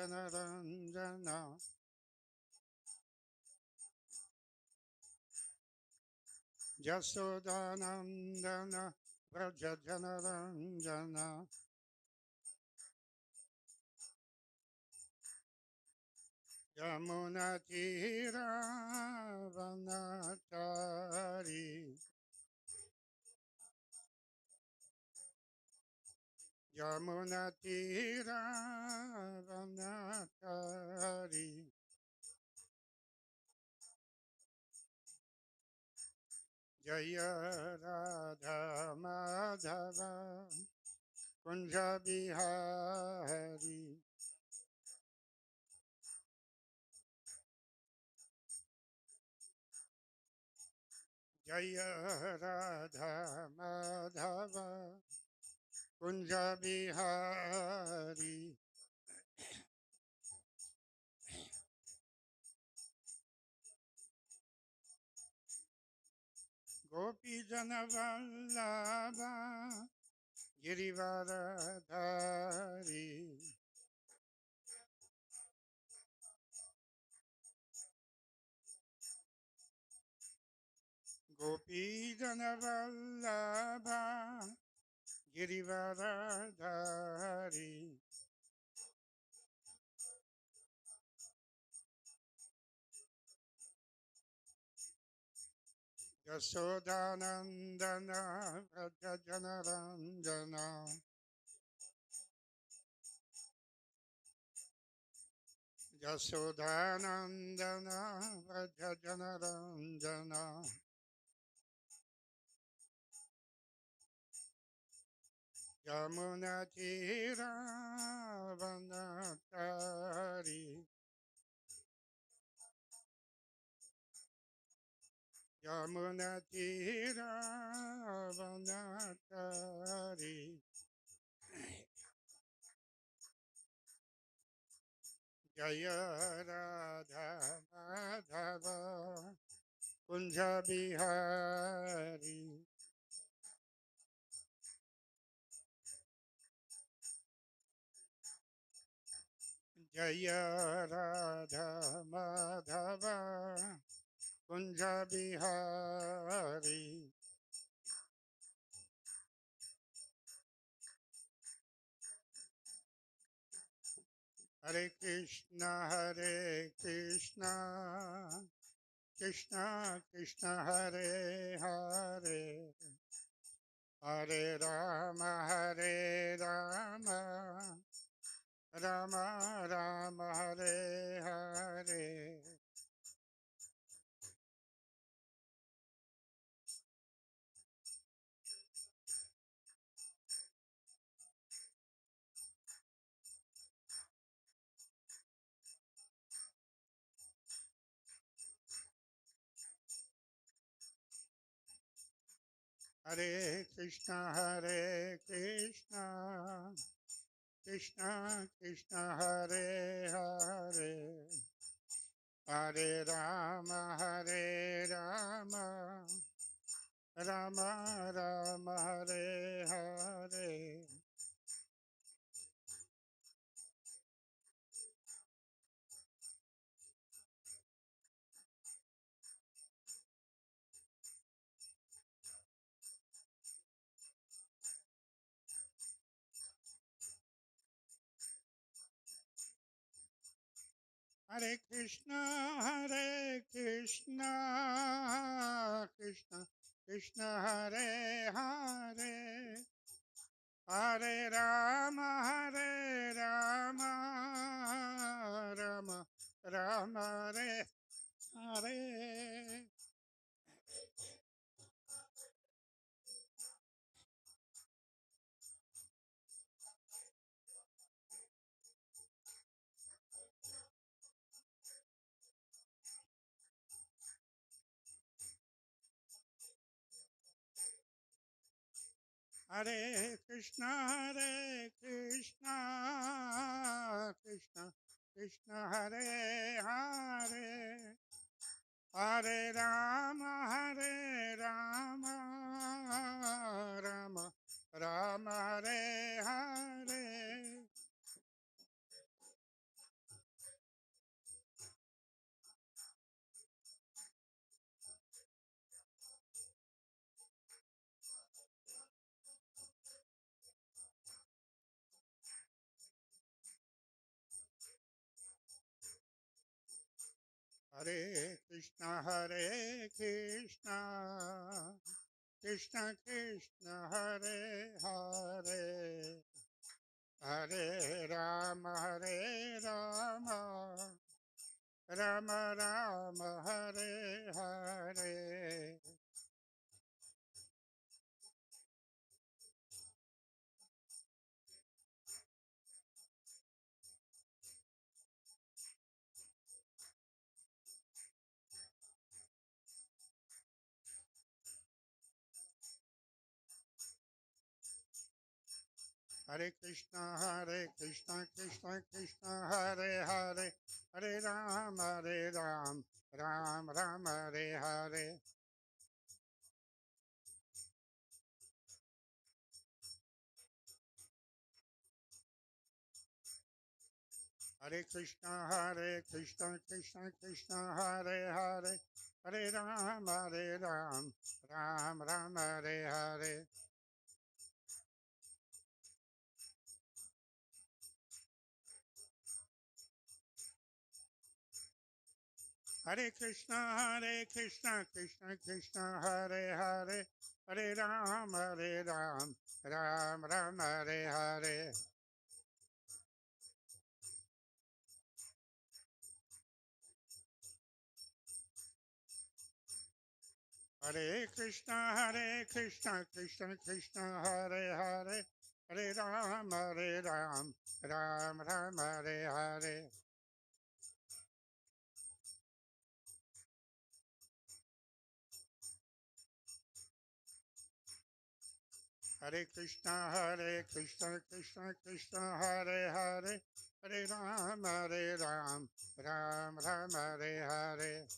Janaranjana Jasodanandana Vraja Janaranjana Yamunatira Vanatari Yamunatira Vanatari Jaya Radha Madhava Kunja Bihari Jaya Radha Madhava Kunja Bihari Gopi Jana Vallabha Girivaradhari Gopi Jana Vallabha Girivaradhari Yasodanandana Vraja Janaranjana Yasodanandana Vraja Janaranjana Yamunatira Vanatari Yamunatira Vanatari Jaya Radha Madhava Kunja Bihari Jaya Radha Madhava Kunja Bihari Hare Krishna Krishna Krishna Hare Hare Hare Rama Rama Rama Hare Hare Hare Krishna Krishna Krishna Hare Hare Hare Rama Rama Rama Hare Hare Hare Krishna Krishna Krishna Hare Hare Hare Rama Rama Rama Hare Hare Hare Krishna Krishna Krishna Hare Hare Hare Rama Rama Rama Hare Hare Hare Krishna, Krishna Krishna, Hare Hare, Hare Rama, Rama Rama, Hare Hare. Hare Krishna, Krishna Krishna, Hare Hare, Hare Ram, Ram Ram, Hare Hare. Hare Krishna, Krishna Krishna, Hare Hare, Hare Ram, Ram Ram, Hare Hare. Hare Krishna, Krishna Krishna, Hare Hare, Hare Ram, Ram Ram, Hare Hare. Hare Krishna, Krishna Krishna, Hare Hare, Hare Ram, Ram Ram, Hare Hare. Hare Krishna, Krishna Krishna, Hare Hare, Hare Ram, Ram Ram, Hare Hare.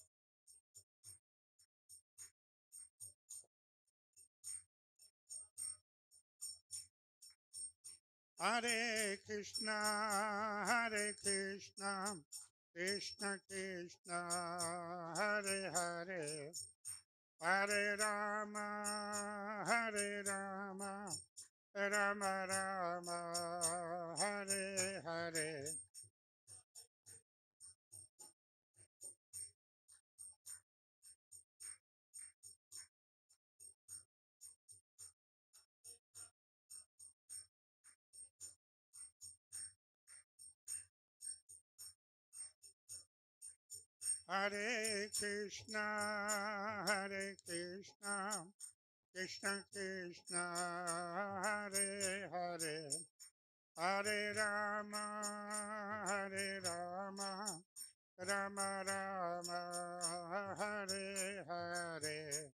Hare Krishna, Krishna Krishna, Hare Hare, Hare Rama, Rama Rama, Hare Hare. Hare Krishna, Krishna Krishna, Hare Hare, Hare Rama, Rama Rama, Hare Hare.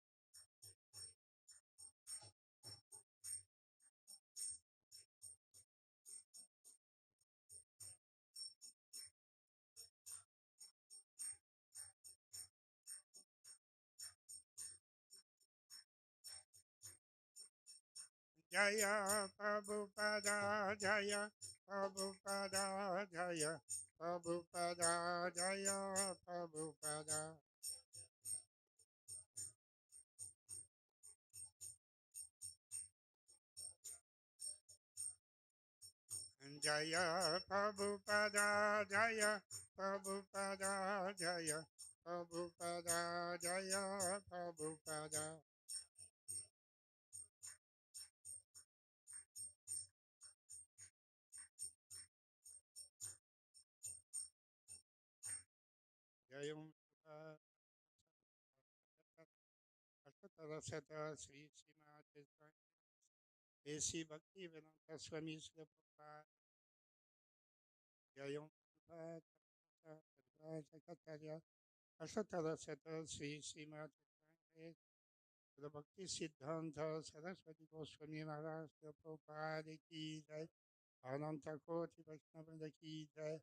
Jaya Prabhupada, Jaya Prabhupada, Jaya Prabhupada, Jaya Prabhupada. Jaya Prabhupada, Jaya Prabhupada, Jaya Prabhupada, Jaya Prabhupada. Jaya Prabhupada, Sri Srimad AC Bhakti Vedanta Swami Srila Prabhupada. Jaya Prabhupada, Asatara Sri Srimad Bhakti Siddhanta Saraswati Goswami Maharaj Prabhupada ki jai, Ananta Koti Vaishnava ki jai,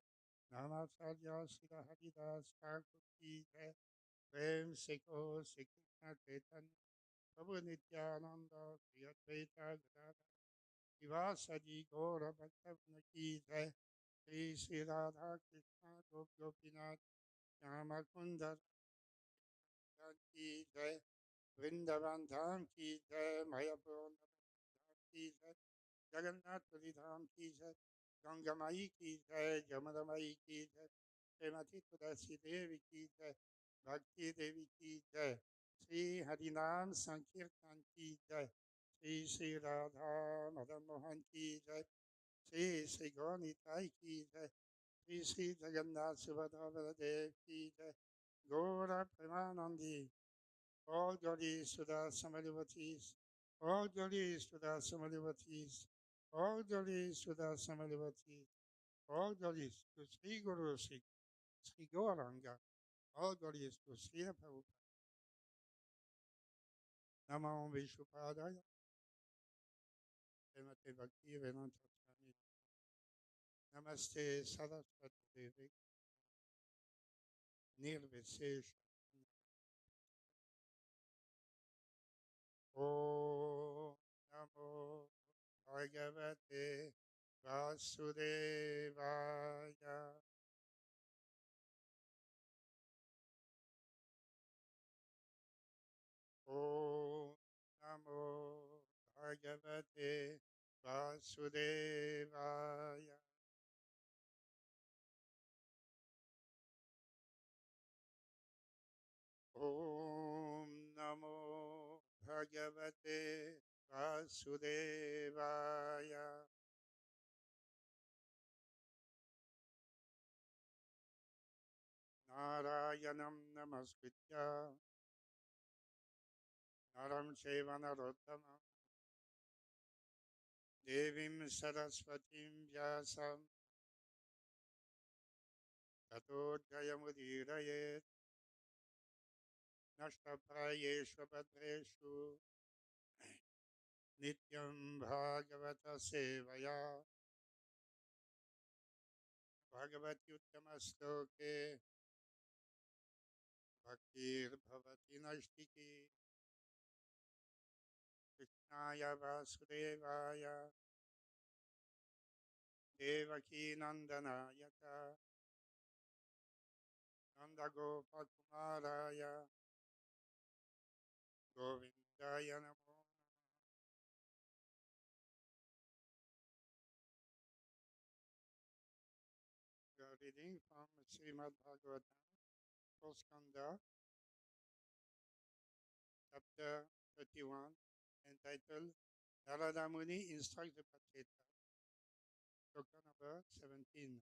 Namacharya Srila Haridas Thakur ki jai, Prem Seko Sri Krishna Chaitanya Prabhu Nityananda Sri Advaita Gadadhara Srivasadi Gaura Bhaktavana ki jai, Sri Sri Radha Krishna Gopinath Yamakunda की जय, वृंदावन धाम की जय, मायापुर धाम की जय, जगन्नाथपुरी धाम की जय, गंगा माई की जय, जमुना माई की जय, श्रीमती तुलसी देवी की जय, भक्ति देवी की जय। श्री हरिनाम संकीर्तन की जय। श्री श्री राधा मदन मोहन की जय। श्री श्री गौनिताई की जय। श्री श्री जगन्नाथ सुभद्रा बलदेव की जय। गौर Premanandi. All glories to the Samalivatis. All glories to the Samalivatis. All glories to the Samalivatis. All glories to Sri Guru Sri Gauranga. All glories to Sri Prabhupada. Namo Vishnupadaya. Srimate Bhakti Vedanta Swami. Namaste Saraswati Devi. Nirvisesha. Om Namo Bhagavate Vasudevaya. Om Namo Bhagavate Vasudevaya. Om Namo Bhagavate Vasudevaya. Narayanam Namaskritya Naram Cheva Narottamam Devim Saraswatim Vyasam Tato Jayamudirayet Nashtaprayeshu Padreshu Nityam Bhagavata Sevaya Bhagavati Uttamastoke Bhaktir Bhavati Nashtiki Krishnaya Vasudevaya Devaki Nandanayaka Nandagopakumaraya Govindaya Namo. We are reading from Srimad Bhagavatam, first Skanda, chapter 31, entitled Narada Muni instructs the Pacheta, chapter number 17.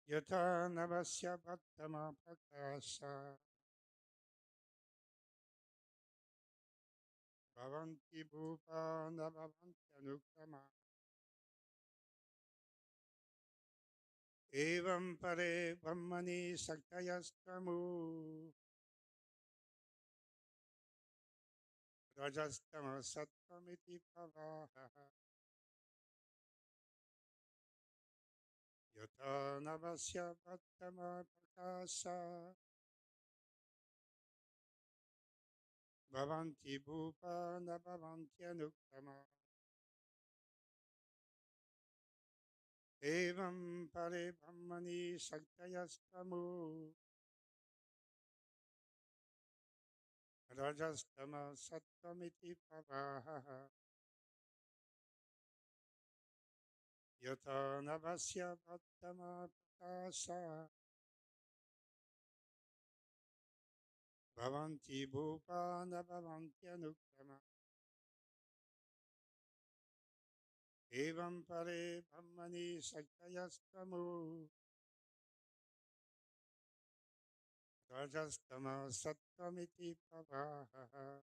Yata Navasya Bhattama Prakasha Bhavanti Bhupa Navavanti Anukrama Evam Pare Brahmani Saktayastamu Rajastama Sattvamiti Pravaha Yata Navasya Bhattama Prakasha Bhavanti Bhupa Navavanti Anukrama Evam Pare Brahmani Saktayastamu Rajastama Sattvamiti Pravaha Yata Navasya Bhattama Prakasha Bhavanti Bhupa Navavanti Anukrama Evam Pare Brahmani Saktayastamu Rajastama Sattvamiti Pravaha.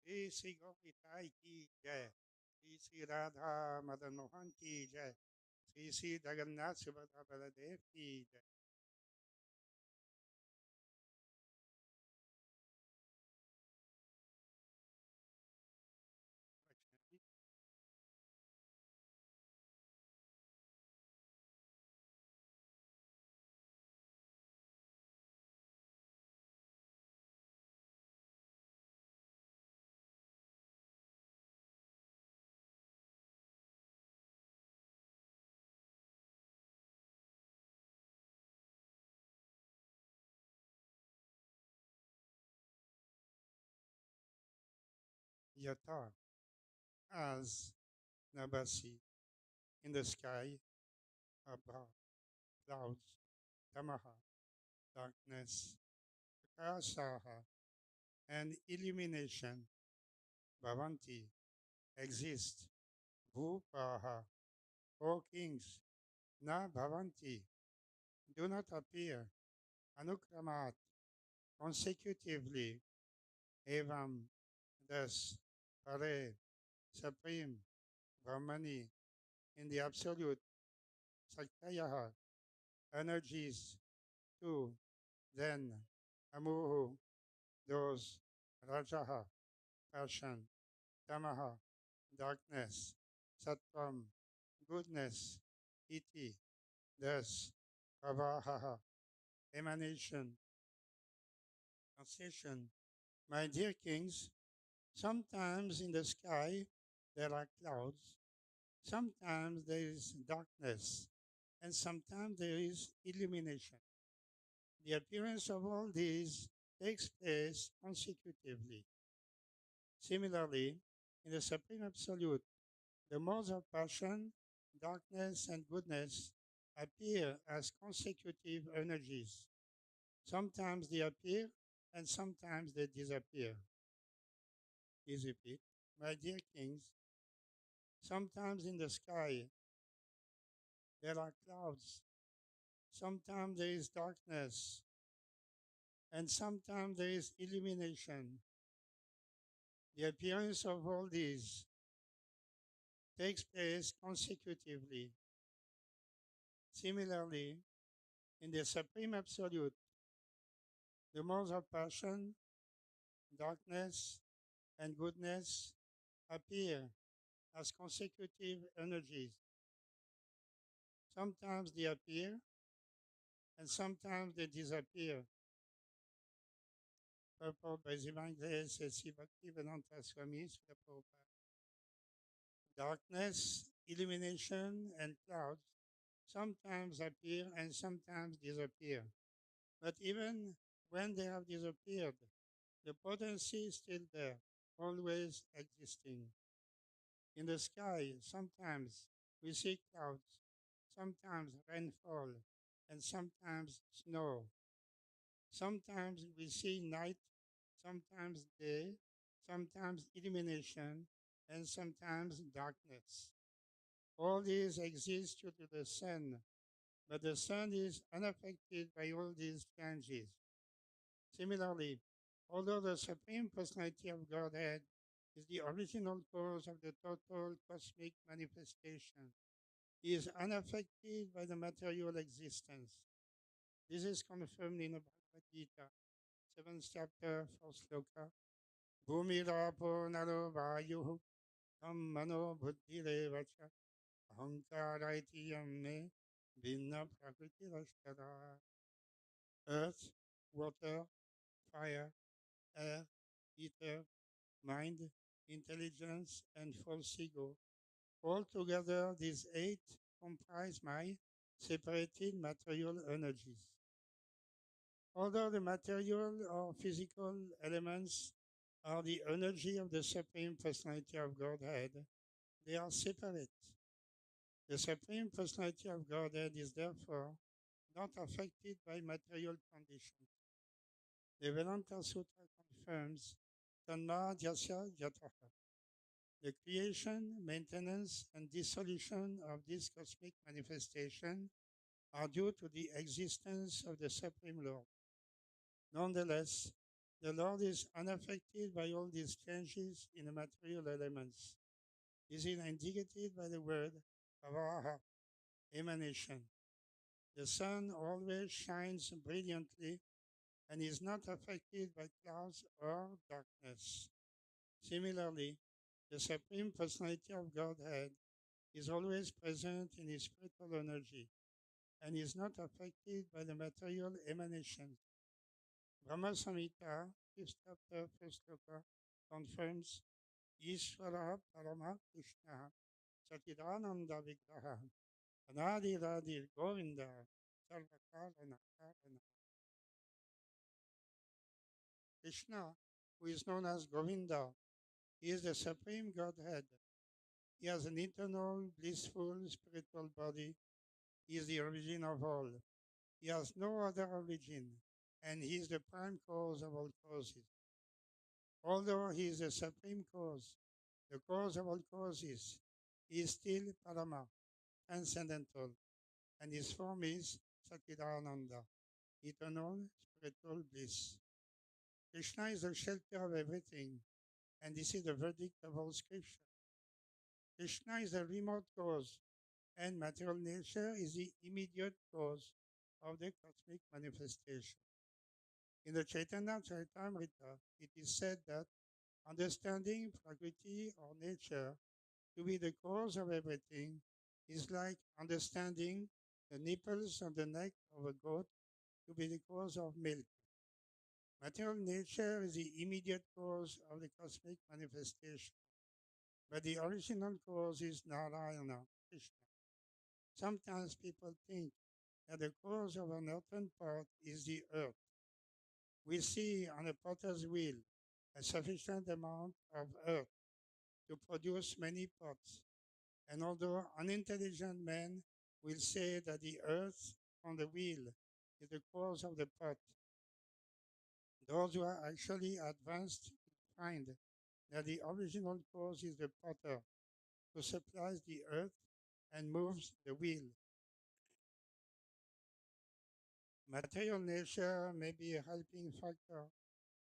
Shri Shri गोपिताई की जय, श्री श्री राधा मदन मोहन की जय, श्री श्री जगन्नाथ सुभद्रा बलदेव की जय। Yata, as Nabasi, in the sky, above, clouds, tamaha, darkness, prakasaha, and illumination, bhavanti, exist, bhupaha, O kings, na bhavanti, do not appear, anukramat, consecutively, evam, thus, pare, supreme, brahmani, in the absolute, saktayaha, energies, two, then, amuhu, those, rajaha, passion, tamaha, darkness, sattvam, goodness, iti, thus, pravahaha, emanation, translation. My dear kings, sometimes in the sky there are clouds, sometimes there is darkness, and sometimes there is illumination. The appearance of all these takes place consecutively. Similarly, in the Supreme Absolute, the modes of passion, darkness, and goodness appear as consecutive energies. Sometimes they appear and sometimes they disappear. Please repeat. My dear kings, sometimes in the sky there are clouds, sometimes there is darkness, and sometimes there is illumination. The appearance of all these takes place consecutively. Similarly, in the Supreme Absolute, the modes of passion, darkness, and goodness appear as consecutive energies. Sometimes they appear and sometimes they disappear. Purport by Divine Grace et Si Bhaktivedanta Swami Srila Prabhupada. Darkness, illumination, and clouds sometimes appear and sometimes disappear. But even when they have disappeared, the potency is still there, always existing. In the sky, sometimes we see clouds, sometimes rainfall, and sometimes snow. Sometimes we see night, sometimes day, sometimes illumination, and sometimes darkness. All these exist due to the sun, but the sun is unaffected by all these changes. Similarly, although the Supreme Personality of Godhead is the original cause of the total cosmic manifestation, he is unaffected by the material existence. This is confirmed in the Bhagavad Gita, 7th chapter, 4th sloka. Bhumirapo naro vayuh tam mano buddhirevacha ahankara iti yamme vinna prakriti rashtada. Earth, water, fire, air, ether, mind, intelligence, and false ego. Altogether, these eight comprise my separated material energies. Although the material or physical elements are the energy of the Supreme Personality of Godhead, they are separate. The Supreme Personality of Godhead is therefore not affected by material conditions. The Vedanta Sutra confirms Tanmadhyasya Yataha. The creation, maintenance, and dissolution of this cosmic manifestation are due to the existence of the Supreme Lord. Nonetheless, The Lord is unaffected by all these changes in the material elements. This is indicated by the word avaraha, emanation. The sun always shines brilliantly and is not affected by clouds or darkness. Similarly, the Supreme Personality of Godhead is always present in his spiritual energy and is not affected by the material emanations. Brahma Samhita, 5th chapter, 1st sloka, confirms Ishvara Parama Krishna Sachidananda Vigraha Anadi Radhi Govinda Sarvakarana Karana. Krishna, who is known as Govinda, he is the Supreme Godhead. He has an eternal, blissful, spiritual body. He is the origin of all. He has no other origin, and he is the prime cause of all causes. Although he is the supreme cause, the cause of all causes, he is still Parama, transcendental, and his form is Satchidananda, eternal spiritual bliss. Krishna is the shelter of everything, and this is the verdict of all scripture. Krishna is the remote cause, and material nature is the immediate cause of the cosmic manifestation. In the Chaitanya Charitamrita, it is said that understanding Prakriti or nature to be the cause of everything is like understanding the nipples on the neck of a goat to be the cause of milk. Material nature is the immediate cause of the cosmic manifestation, but the original cause is Narayana, Krishna. Sometimes people think that the cause of an earthen pot is the earth. We see on a potter's wheel a sufficient amount of earth to produce many pots. And although unintelligent men will say that the earth on the wheel is the cause of the pot, those who are actually advanced find that the original cause is the potter who supplies the earth and moves the wheel. Material nature may be a helping factor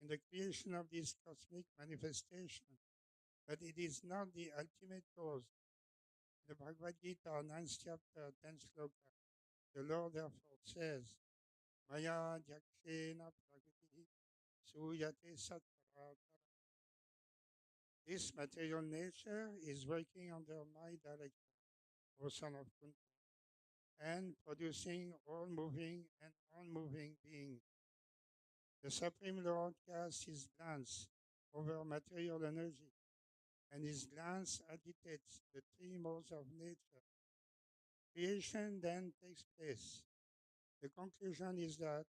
in the creation of this cosmic manifestation, but it is not the ultimate cause. In the Bhagavad Gita, 9th chapter, 10th sloka, the Lord therefore says, Maya Jakshena Prakriti Suyate Satparatara. This material nature is working under my direction, O son of Kunti, and producing all moving and unmoving beings. The Supreme Lord casts his glance over material energy, and his glance agitates the three modes of nature. Creation then takes place. The conclusion is that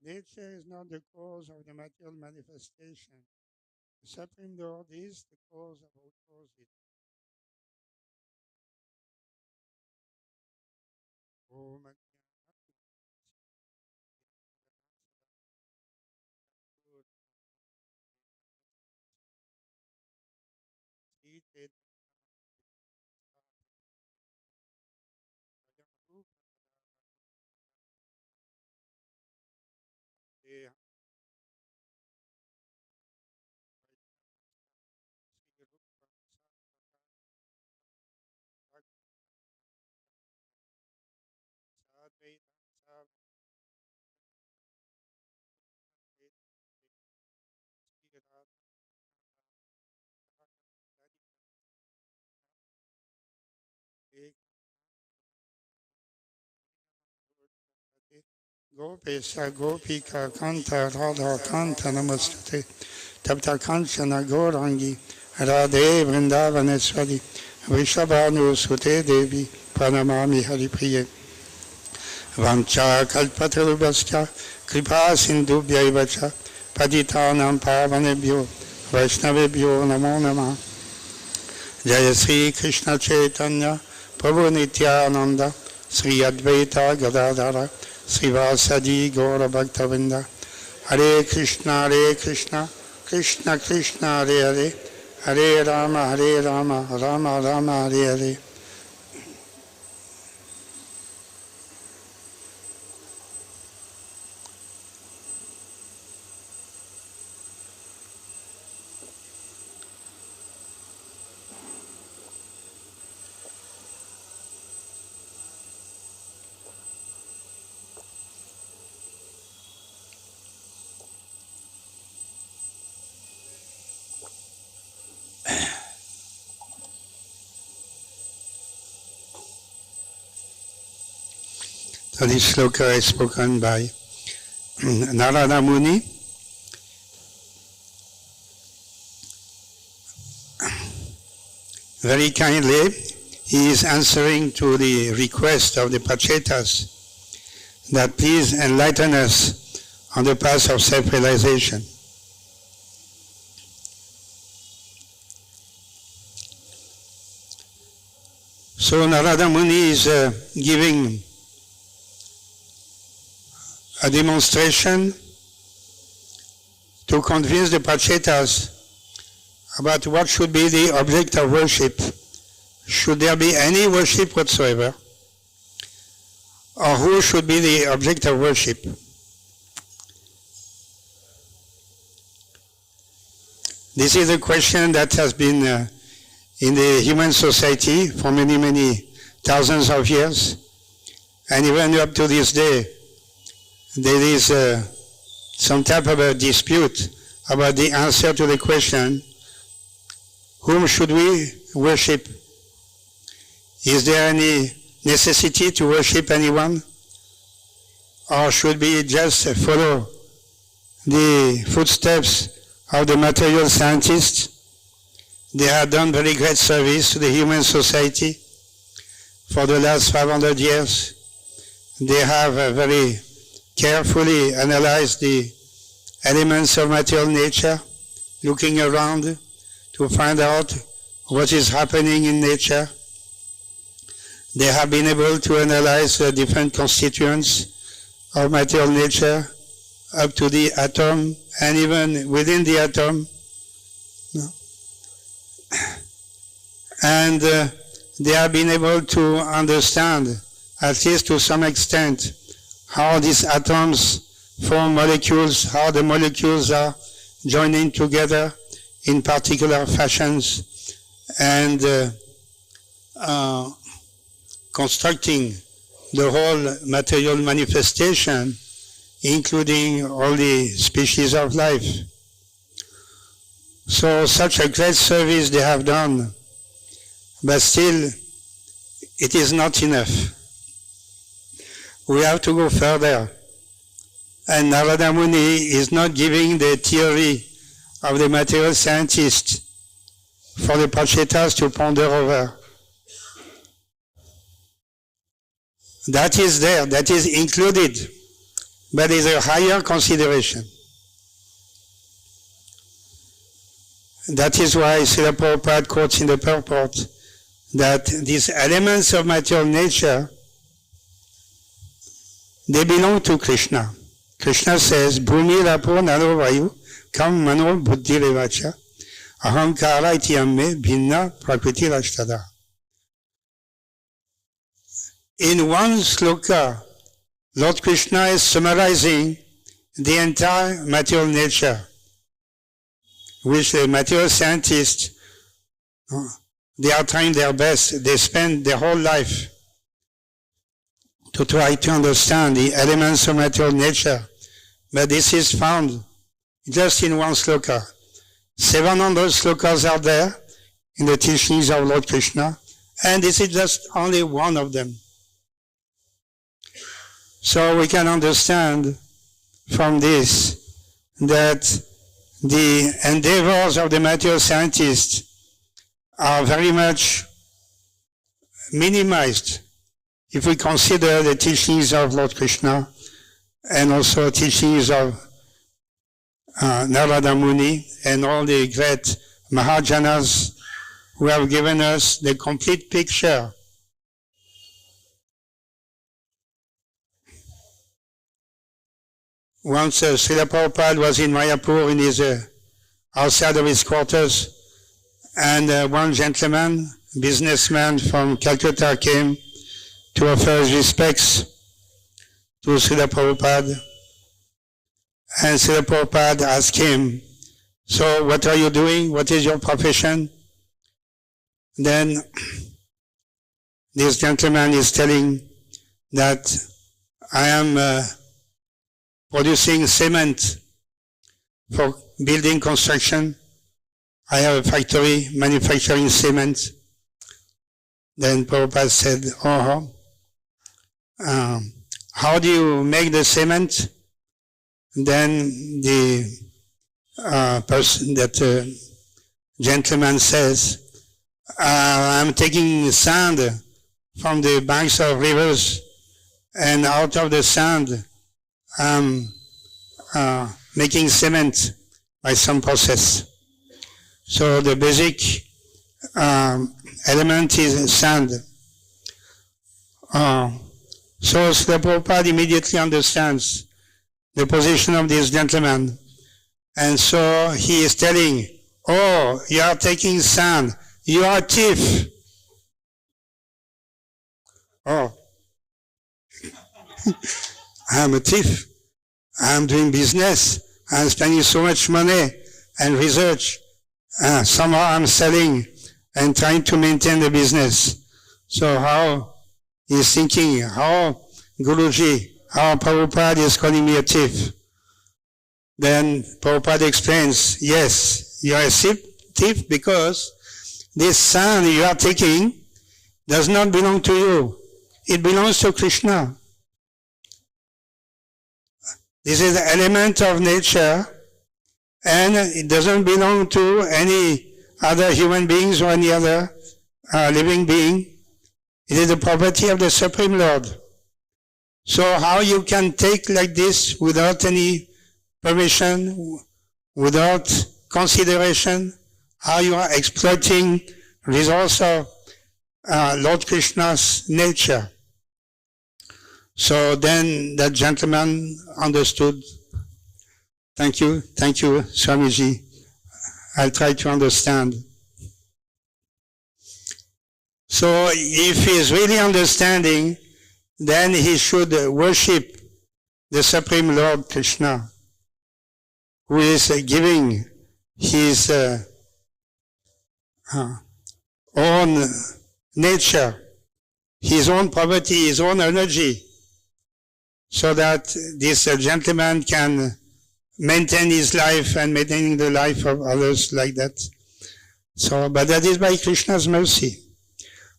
nature is not the cause of the material manifestation. The Supreme Lord is the cause of all causes. Om Gopesha Gopika Kanta Radha Kanta Namastute Tapta Kanchana Gaurangi Radhe Vrindavaneshwari Vishabhanu Sute Devi Pranamami Haripriye Vamcha Kalpatarubhascha Kripa Sindhubhyaivacha Patitanam Pavanebhyo Vaishnavebhyo Namo Namah Jaya Sri Krishna Chaitanya Prabhu Nityananda Sri Advaita Gadadhara Srivasadi Gaura Bhaktavinda Hare Krishna Krishna Krishna Hare Hare Hare Rama Rama Rama Hare Hare. So this sloka is spoken by Narada Muni. Very kindly, he is answering to the request of the Pachetas that please enlighten us on the path of self-realization. So Narada Muni is giving a demonstration to convince the Pachetas about what should be the object of worship. Should there be any worship whatsoever? Or who should be the object of worship? This is a question that has been in the human society for many, many thousands of years. And even up to this day, there is some type of a dispute about the answer to the question, whom should we worship? Is there any necessity to worship anyone? Or should we just follow the footsteps of the material scientists? They have done very great service to the human society for the last 500 years. They have very carefully analyzed the elements of material nature, looking around to find out what is happening in nature. They have been able to analyze the different constituents of material nature up to the atom and even within the atom. And they have been able to understand, at least to some extent, how these atoms form molecules, how the molecules are joining together in particular fashions and constructing the whole material manifestation, including all the species of life. So such a great service they have done, but still it is not enough. We have to go further. And Narada Muni is not giving the theory of the material scientist for the Pachetas to ponder over. That is there, that is included, but is a higher consideration. That is why Srila Prabhupada quotes in the purport that these elements of material nature, they belong to Krishna. Krishna says, Bhumi Rapo Naro Vayu Kam Mano Buddhi Revacha Ahankara Iti Amme Bhinna Prakriti Rashtada. In one sloka, Lord Krishna is summarizing the entire material nature, which the material scientists, they are trying their best. They spend their whole life to try to understand the elements of material nature. But this is found just in one sloka. 700 slokas are there in the teachings of Lord Krishna, and this is just only one of them. So we can understand from this that the endeavors of the material scientists are very much minimized if we consider the teachings of Lord Krishna and also teachings of Narada Muni and all the great Mahajanas who have given us the complete picture. Once Srila Prabhupada was in Mayapur in his outside of his quarters, and one gentleman, businessman from Calcutta, came to offer his respects to Srila Prabhupada. And Srila Prabhupada asked him, so what are you doing? What is your profession? Then this gentleman is telling that I am producing cement for building construction. I have a factory manufacturing cement. Then Prabhupada said, how do you make the cement? Then the person, that gentleman says, I'm taking sand from the banks of rivers, and out of the sand I'm making cement by some process. So the basic element is sand. So Srila Prabhupada immediately understands the position of this gentleman. And so he is telling, oh, you are taking sand, you are a thief. Oh, I am a thief. I am doing business. I am spending so much money and research. Somehow I am selling and trying to maintain the business. So how he is thinking, how Guruji, how Prabhupada is calling me a thief. Then Prabhupada explains, yes, you are a thief because this sand you are taking does not belong to you. It belongs to Krishna. This is the element of nature, and it doesn't belong to any other human beings or any other living being. It is the property of the Supreme Lord. So how you can take like this without any permission, without consideration, how you are exploiting resource of Lord Krishna's nature. So then that gentleman understood. Thank you, Swamiji. I'll try to understand. So if he is really understanding, then he should worship the Supreme Lord Krishna, who is giving his own nature, his own property, his own energy, so that this gentleman can maintain his life and maintain the life of others like that. So, but that is by Krishna's mercy.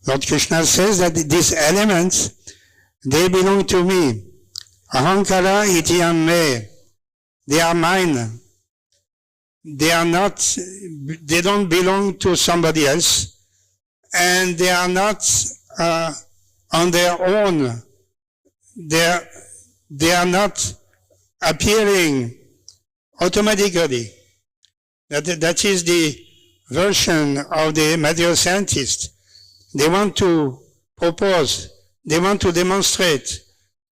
Lord Krishna says that these elements, they belong to me. Ahankara ityam me. They are mine. They are not, they don't belong to somebody else, and they are not on their own. They are not appearing automatically. That is the version of the material scientist. They want to propose, they want to demonstrate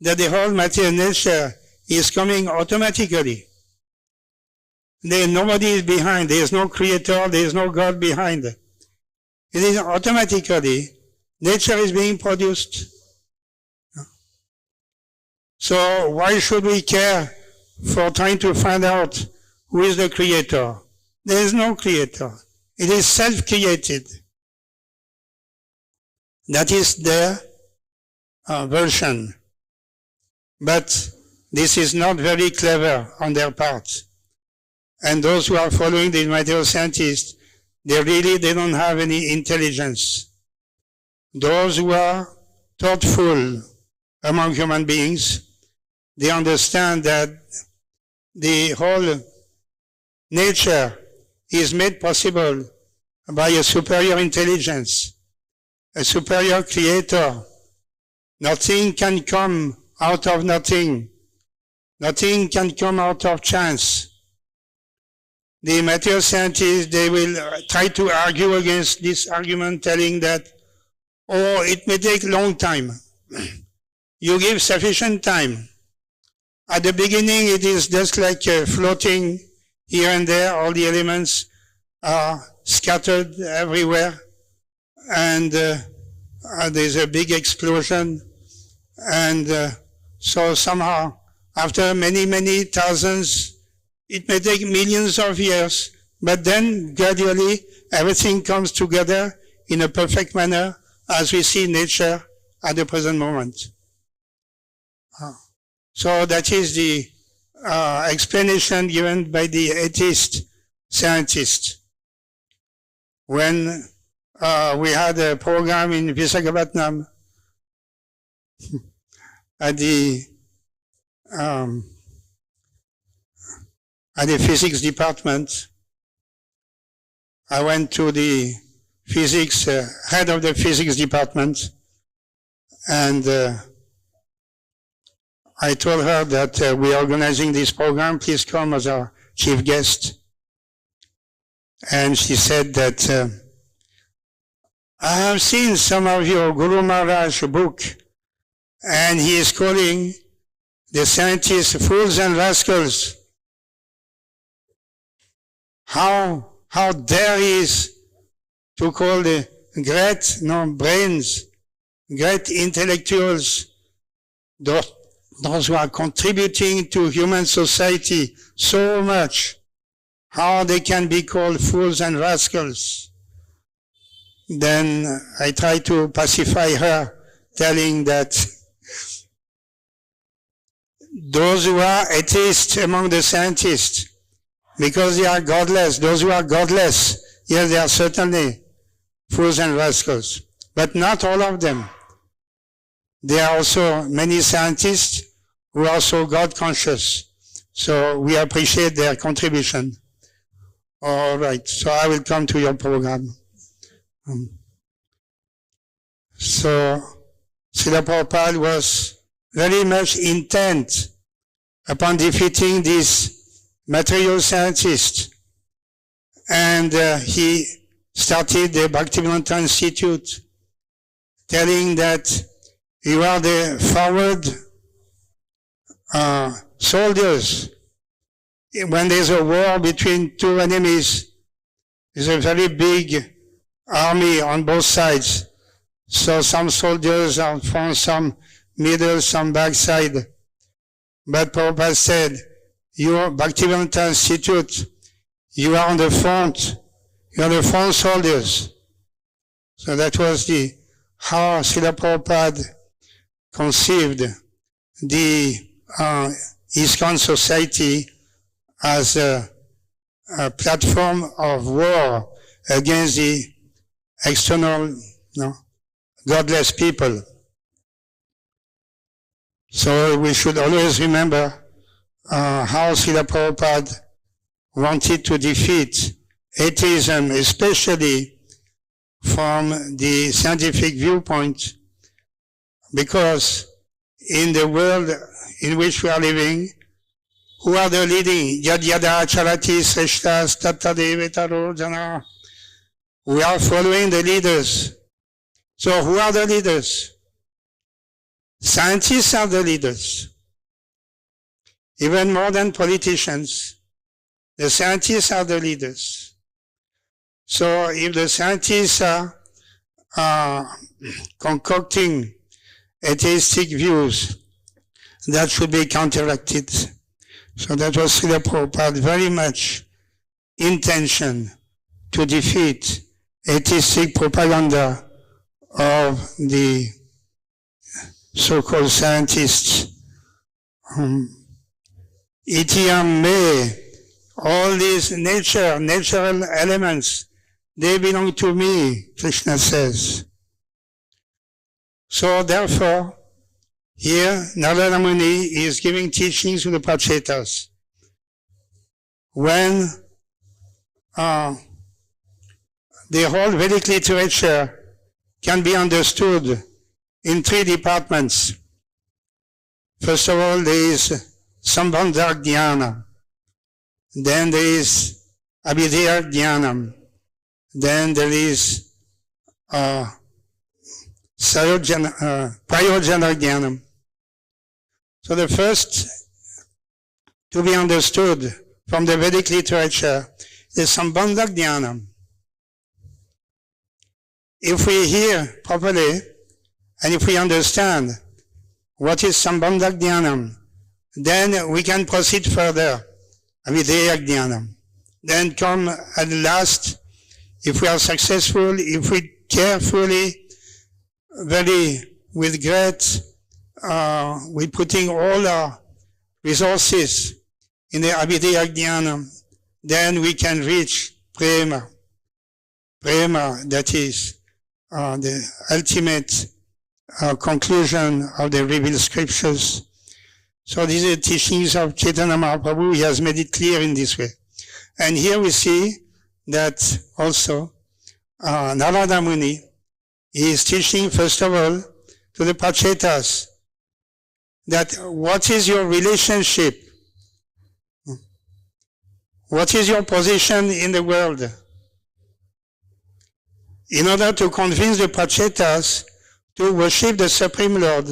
that the whole material nature is coming automatically. Nobody is behind, there is no creator, there is no God behind. It is automatically, nature is being produced. So why should we care for trying to find out who is the creator? There is no creator. It is self-created. That is their version. But this is not very clever on their part. And those who are following the material scientists, they don't have any intelligence. Those who are thoughtful among human beings, they understand that the whole nature is made possible by a superior intelligence, a superior creator. Nothing can come out of nothing. Nothing can come out of chance. The material scientists, they will try to argue against this argument, telling that, oh, it may take a long time. You give sufficient time. At the beginning, it is just like floating here and there. All the elements are scattered everywhere. And there's a big explosion. And so somehow, after many, many thousands, it may take millions of years, but then gradually everything comes together in a perfect manner as we see nature at the present moment. So that is the explanation given by the atheist scientist. When we had a program in Visakhapatnam at the um, at the physics department. I went to the physics, head of the physics department, and I told her that we are organizing this program, please come as our chief guest. And she said that I have seen some of your Guru Maharaj book, and he is calling the scientists fools and rascals. How dare he is to call the great brains, great intellectuals, those who are contributing to human society so much, how they can be called fools and rascals. Then I tried to pacify her, telling that those who are atheists among the scientists, because they are godless, those who are godless, yes, they are certainly fools and rascals, but not all of them. There are also many scientists who are so God conscious, so we appreciate their contribution. All right, so I will come to your program. So Srila Prabhupada was very much intent upon defeating these material scientists, and he started the Bhaktivedanta Institute, telling that you are the forward soldiers. When there's a war between two enemies, there's a very big army on both sides. So some soldiers are front, some middle, some backside. But Prabhupada said, your Bhaktivedanta Institute, you are on the front. You are the front soldiers. So that was how Srila Prabhupada conceived the ISKCON society as a platform of war against the external, godless people. So we should always remember how Srila Prabhupada wanted to defeat atheism, especially from the scientific viewpoint, because in the world in which we are living, who are the leading? Yad yada charati sreshtas tattadevetaro jana. We are following the leaders. So who are the leaders? Scientists are the leaders. Even more than politicians, the scientists are the leaders. So if the scientists are concocting atheistic views, that should be counteracted. So that was Srila Prabhupada very much intention to defeat atheistic propaganda of the so-called scientists. Itiam me, all these natural elements, they belong to me, Krishna says. So therefore, here Narada Muni is giving teachings to the Prachetas. When the whole Vedic literature can be understood in three departments. First of all, there is Sambandha Jnana. Then there is Abhidheya Jnanam. Then there is Prayojana Jnanam. So the first to be understood from the Vedic literature is Sambandha Jnanam. If we hear properly, and if we understand what is Sambandha Jnanam, then we can proceed further, Avideya Jnanam. Then come at last, if we are successful, if we carefully, with great, we're putting all our resources in the Avideya Jnanam, then we can reach Prema. Prema, that is the ultimate conclusion of the revealed scriptures. So these are the teachings of Chaitanya Mahaprabhu. He has made it clear in this way. And here we see that also Narada Muni is teaching, first of all, to the Pachetas, that what is your relationship? What is your position in the world? In order to convince the Pachetas to worship the Supreme Lord,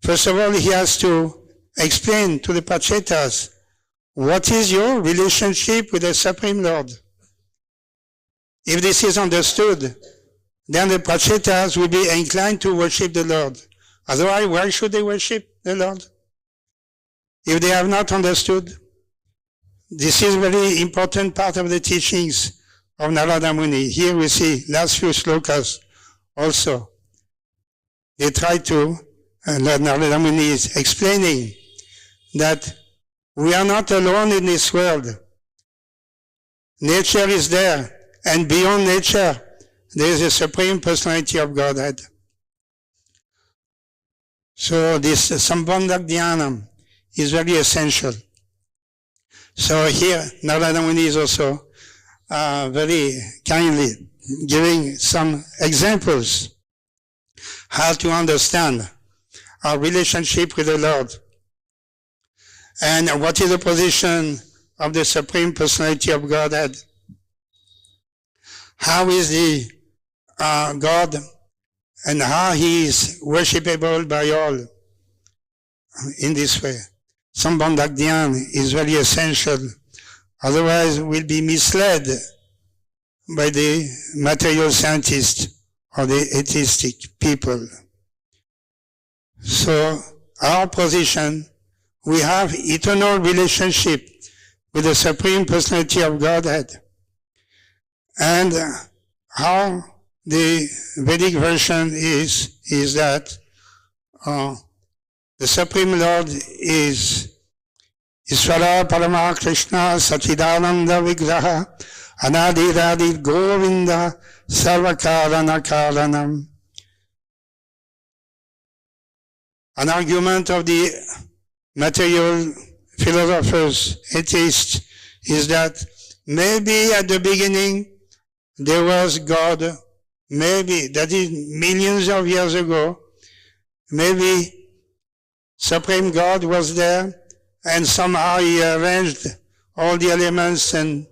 first of all, he has to explain to the Pachetas, what is your relationship with the Supreme Lord? If this is understood, then the Pachetas will be inclined to worship the Lord. Otherwise, why should they worship the Lord? If they have not understood, this is a very important part of the teachings of Narada Muni. Here we see last few slokas also. They try to, Narada Muni is explaining that we are not alone in this world. Nature is there, and beyond nature, there is a Supreme Personality of Godhead. So this Sambandha Dhyanam is very essential. So here, Narada Muni is also very kindly giving some examples how to understand our relationship with the Lord and what is the position of the Supreme Personality of Godhead. How is the God and how he is worshipable by all in this way. Sambandha Dhyan is very essential, otherwise we'll be misled by the material scientists or the atheistic people. So our position, we have eternal relationship with the Supreme Personality of Godhead. And how the Vedic version is that the Supreme Lord is Ishvara Parama Krishna Sachidananda Vigraha Anadiradi Govinda Sarvakarana Karanam. An argument of the material philosophers, atheists, is that maybe at the beginning there was God, maybe, that is millions of years ago, maybe Supreme God was there, and somehow he arranged all the elements and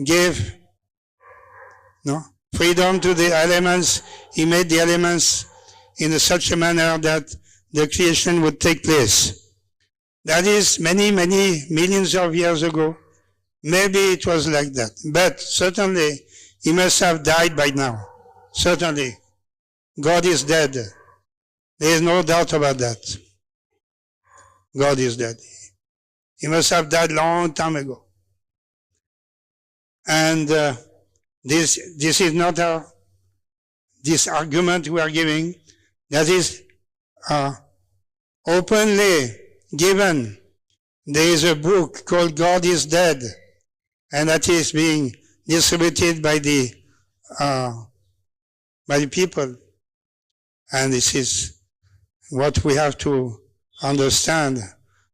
gave freedom to the elements. He made the elements in such a manner that the creation would take place. That is many, many millions of years ago. Maybe it was like that. But certainly, he must have died by now. Certainly. God is dead. There is no doubt about that. God is dead. He must have died long time ago. And this is not this argument we are giving. That is openly given. There is a book called God is Dead, and that is being distributed by the people. And this is what we have to understand,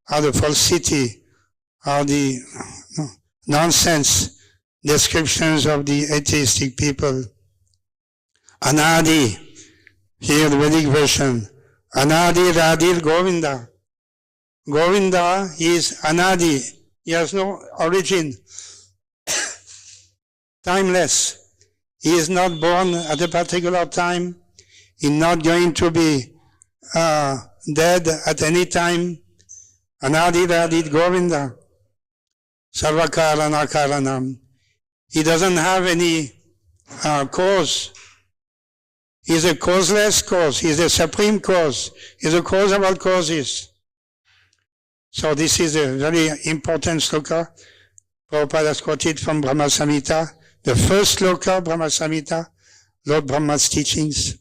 how the falsity, how the nonsense descriptions of the atheistic people. Anadi, here the Vedic version, Anadi Radhir Govinda. Govinda is Anadi. He has no origin. Timeless. He is not born at a particular time. He is not going to be dead at any time. Anadi Radhir Govinda. Sarvakarana Karanam. He doesn't have any cause. He is a causeless cause. He is a supreme cause. He is a cause of all causes. So this is a very important sloka. Prabhupada has quoted from Brahma Samhita, the first sloka, Brahma Samhita, Lord Brahma's teachings.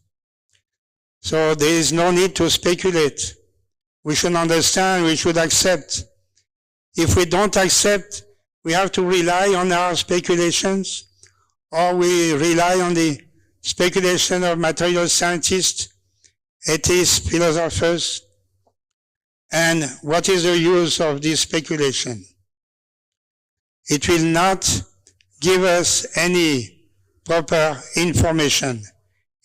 So there is no need to speculate. We should understand, we should accept. If we don't accept, we have to rely on our speculations, or we rely on the speculation of material scientists, atheists, philosophers, And what is the use of this speculation? It will not give us any proper information.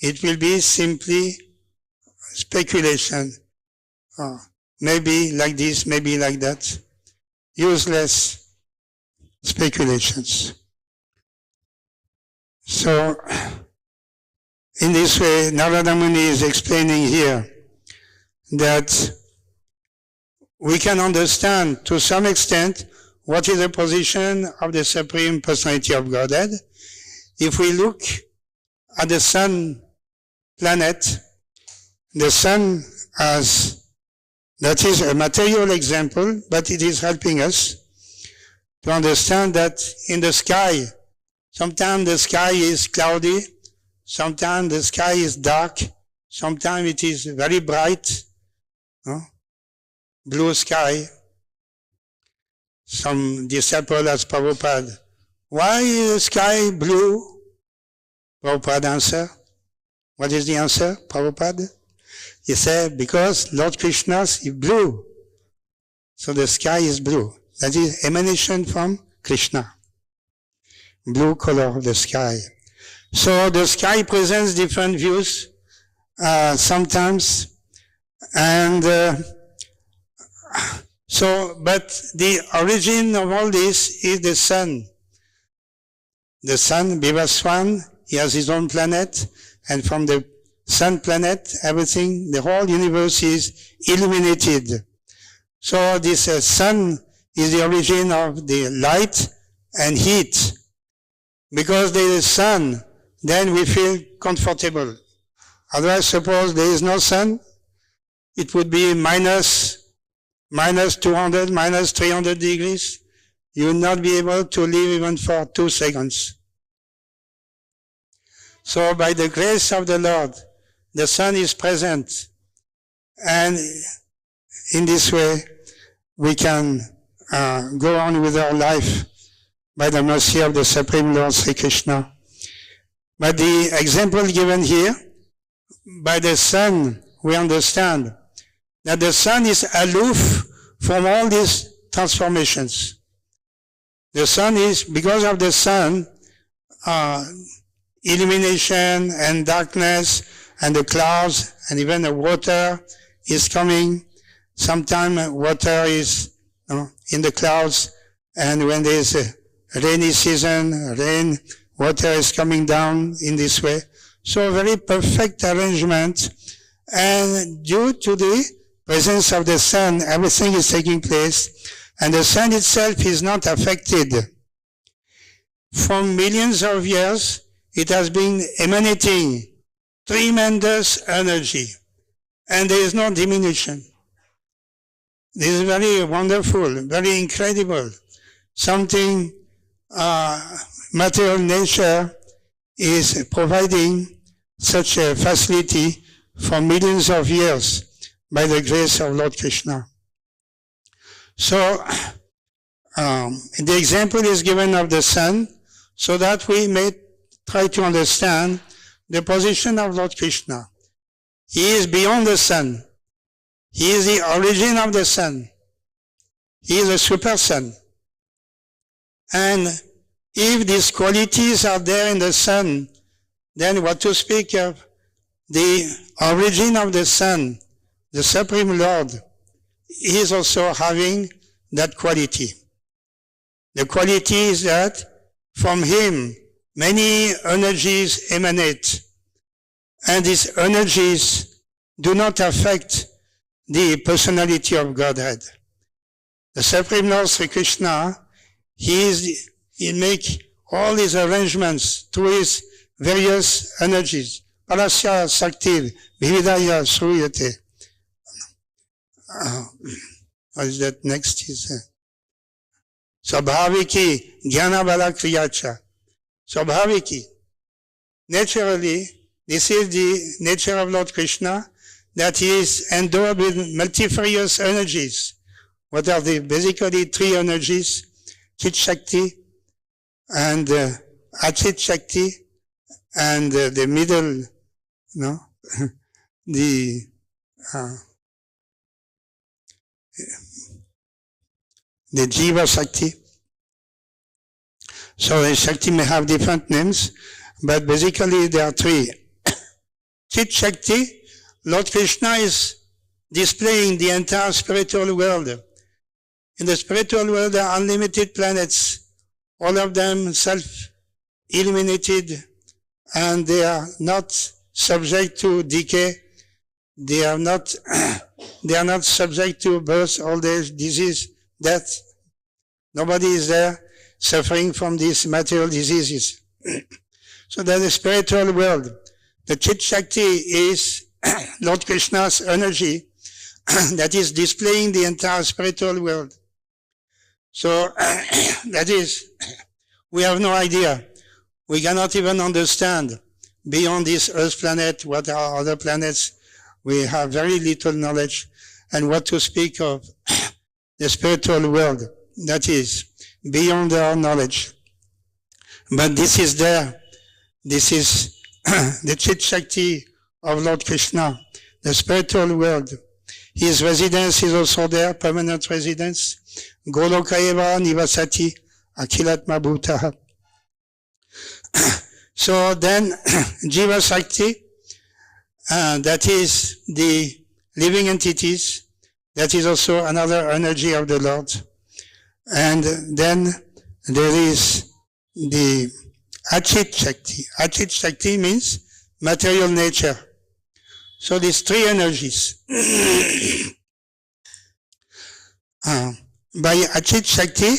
It will be simply speculation. Maybe like this, maybe like that. Useless speculations. So, in this way, Narada Muni is explaining here that we can understand to some extent what is the position of the Supreme Personality of Godhead. If we look at the sun planet, the sun that is a material example, but it is helping us to understand that in the sky, sometimes the sky is cloudy, sometimes the sky is dark, sometimes it is very bright, blue sky. Some disciple asked Prabhupada, why is the sky blue? Prabhupada answer. What is the answer, Prabhupada? He said, because Lord Krishna is blue. So the sky is blue. That is emanation from Krishna. Blue color of the sky. So the sky presents different views sometimes. And but the origin of all this is the sun. The sun, Vivaswan, he has his own planet, and from the sun planet, everything, the whole universe is illuminated. So this sun is the origin of the light and heat. Because there is sun, then we feel comfortable. Otherwise, suppose there is no sun, it would be minus 200, minus 300 degrees. You will not be able to live even for 2 seconds. So by the grace of the Lord, the sun is present. And in this way, we can go on with our life by the mercy of the Supreme Lord Sri Krishna. But the example given here, by the sun, we understand that the sun is aloof from all these transformations. The sun is, because of the sun, illumination and darkness and the clouds and even the water is coming. Sometimes water is in the clouds, and when there is a rainy season, water is coming down in this way. So a very perfect arrangement, and due to the presence of the sun, everything is taking place, and the sun itself is not affected. For millions of years, it has been emanating tremendous energy, and there is no diminution. This is very wonderful, very incredible. Something material nature is providing such a facility for millions of years by the grace of Lord Krishna. So, the example is given of the sun, so that we may try to understand the position of Lord Krishna. He is beyond the sun. He is the origin of the sun. He is a super sun. And if these qualities are there in the sun, then what to speak of the origin of the sun, the Supreme Lord, he is also having that quality. The quality is that from him many energies emanate, and these energies do not affect the personality of Godhead. The Supreme Lord Sri Krishna, he make all his arrangements through his various energies. Palasya Sakti Vividaya Sruyate. What is that next? Is Swabhaviki Jnana Bala Kriyacha. Swabhaviki. Naturally, this is the nature of Lord Krishna, that he is endowed with multifarious energies. What are they? Basically 3 energies: Chit Shakti and Achit Shakti, and the middle, the the Jiva Shakti. So the Shakti may have different names, but basically there are three. Chit Shakti, Lord Krishna is displaying the entire spiritual world. In the spiritual world there are unlimited planets, all of them self-illuminated, and they are not subject to decay. They are not subject to birth, old age, disease, death. Nobody is there suffering from these material diseases. So that's the spiritual world. The Chit Shakti is Lord Krishna's energy that is displaying the entire spiritual world. So that is, we have no idea. We cannot even understand beyond this Earth planet what are other planets. We have very little knowledge, and what to speak of the spiritual world that is beyond our knowledge. But this is there. This is the Chit Shakti of Lord Krishna, the spiritual world. His residence is also there, permanent residence. Golokayeva Nivasati Akhilatma Bhutaha. So then, Jiva Shakti, that is the living entities, that is also another energy of the Lord. And then there is the Achit Shakti. Achit Shakti means material nature. So these three energies. By Achit Shakti,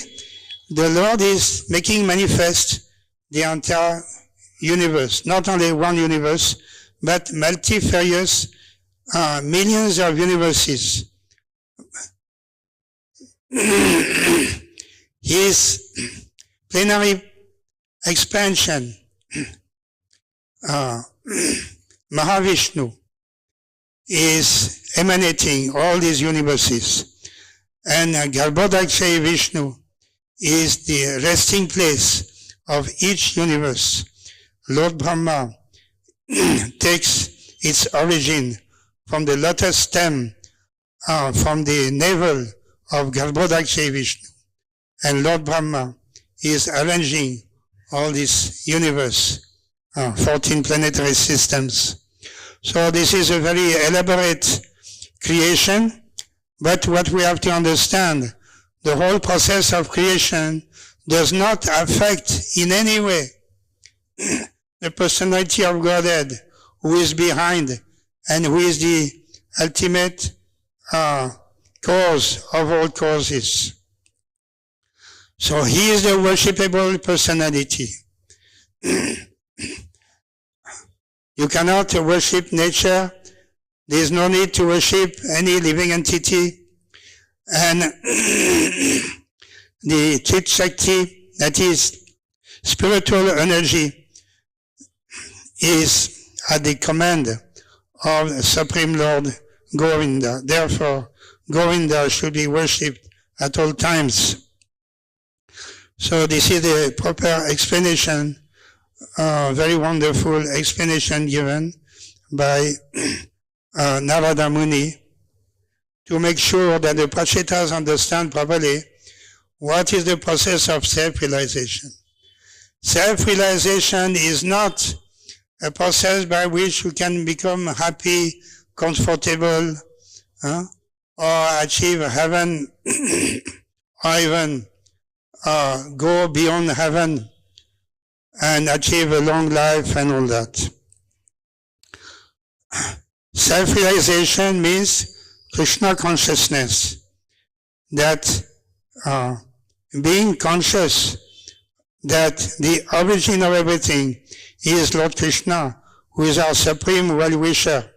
the Lord is making manifest the entire universe, not only one universe, but multifarious millions of universes. His plenary expansion, Mahavishnu, is emanating all these universes. And Garbhodakshay Vishnu is the resting place of each universe. Lord Brahma takes its origin from the lotus stem, from the navel of Garbhodakshay Vishnu. And Lord Brahma is arranging all this universe, 14 planetary systems. So this is a very elaborate creation, but what we have to understand, the whole process of creation does not affect in any way the personality of Godhead, who is behind and who is the ultimate cause of all causes. So he is the worshipable personality. You cannot worship nature. There is no need to worship any living entity. And the Chit Shakti, that is spiritual energy, is at the command of the Supreme Lord Govinda. Therefore, Govinda should be worshipped at all times. So this is the proper explanation, very wonderful explanation given by Narada Muni, to make sure that the Prachetas understand properly what is the process of self-realization. Self-realization is not a process by which you can become happy, comfortable, or achieve heaven, or even go beyond heaven and achieve a long life and all that. Self-realization means Krishna consciousness, that being conscious that the origin of everything is Lord Krishna, who is our supreme well-wisher.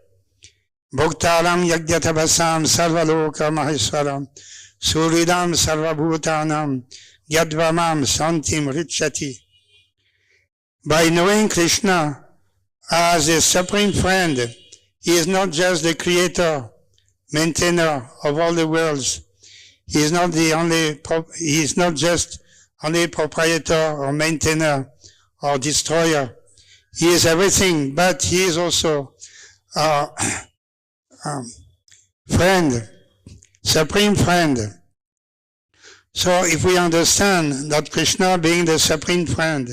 Bhoktaram yagyatabhasam sarvaloka maheswaram suridam sarvabhutanam yadvamam santim richati. By knowing Krishna as a supreme friend, he is not just the creator, maintainer of all the worlds. He is not just only proprietor or maintainer or destroyer. He is everything, but he is also friend, Supreme Friend. So if we understand that Krishna being the Supreme Friend,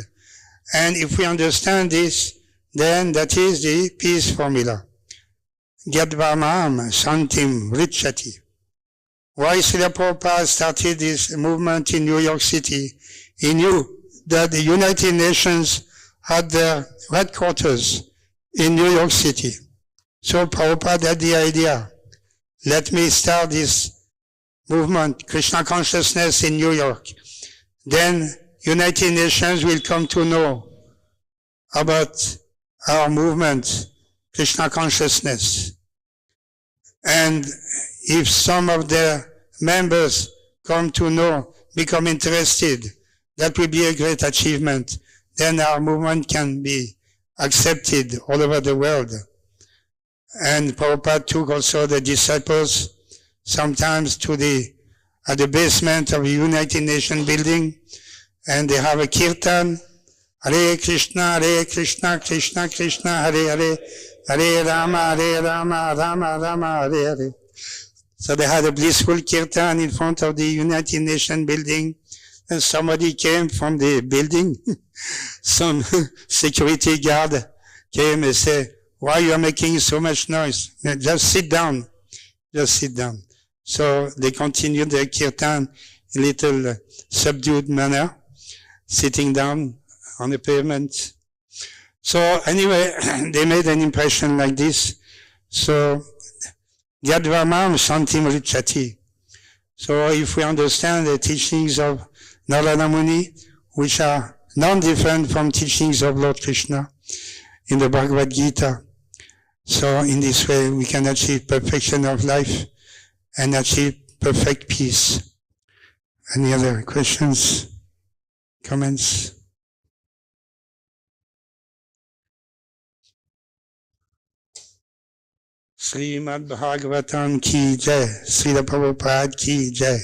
and if we understand this, then that is the peace formula. Gyadvamam Shantim Richati. Why Srila Prabhupada started this movement in New York City? He knew that the United Nations had their headquarters in New York City. So Prabhupada had the idea, let me start this movement, Krishna consciousness in New York. Then United Nations will come to know about our movement, Krishna consciousness. And if some of their members come to know, become interested, that will be a great achievement. Then our movement can be accepted all over the world. And Prabhupada took also the disciples sometimes at the basement of the United Nations building, and they have a kirtan, Hare Krishna, Krishna Krishna, Hare Hare, Hare Rama, Rama Rama, Hare Hare. So they had a blissful kirtan in front of the United Nations building, and somebody came from the building, some security guard came and said, why you are making so much noise? Just sit down. Just sit down. So they continued their kirtan in a little subdued manner, sitting down on the pavement. So anyway, they made an impression like this. So, Gyadvamam Shantim Richati. So if we understand the teachings of Narada Muni, which are non-different from teachings of Lord Krishna in the Bhagavad Gita, so in this way we can achieve perfection of life and achieve perfect peace. Any other questions, comments? Srimad Bhagavatam ki jai, Srila Prabhupada ki jai.